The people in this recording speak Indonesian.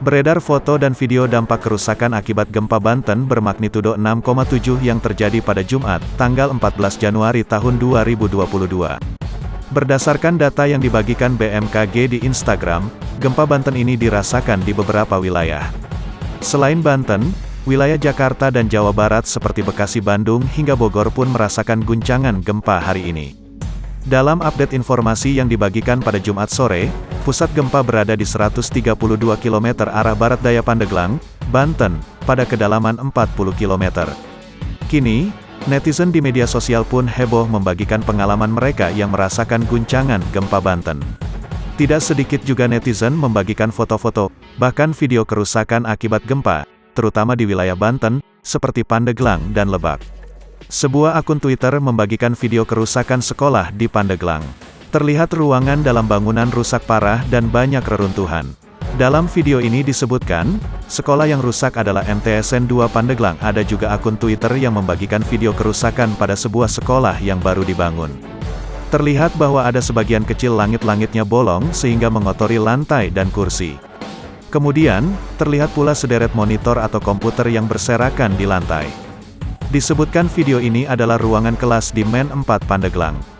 Beredar foto dan video dampak kerusakan akibat gempa Banten bermagnitudo 6,7 yang terjadi pada Jumat, tanggal 14 Januari tahun 2022. Berdasarkan data yang dibagikan BMKG di Instagram, gempa Banten ini dirasakan di beberapa wilayah. Selain Banten, wilayah Jakarta dan Jawa Barat seperti Bekasi, Bandung, hingga Bogor pun merasakan guncangan gempa hari ini. Dalam update informasi yang dibagikan pada Jumat sore, pusat gempa berada di 132 km arah barat daya Pandeglang, Banten, pada kedalaman 40 km. Kini, netizen di media sosial pun heboh membagikan pengalaman mereka yang merasakan guncangan gempa Banten. Tidak sedikit juga netizen membagikan foto-foto, bahkan video kerusakan akibat gempa, terutama di wilayah Banten, seperti Pandeglang dan Lebak. Sebuah akun Twitter membagikan video kerusakan sekolah di Pandeglang. Terlihat ruangan dalam bangunan rusak parah dan banyak reruntuhan. Dalam video ini disebutkan, sekolah yang rusak adalah MTSN 2 Pandeglang. Ada juga akun Twitter yang membagikan video kerusakan pada sebuah sekolah yang baru dibangun. Terlihat bahwa ada sebagian kecil langit-langitnya bolong sehingga mengotori lantai dan kursi. Kemudian, terlihat pula sederet monitor atau komputer yang berserakan di lantai. Disebutkan video ini adalah ruangan kelas di Men 4 Pandeglang.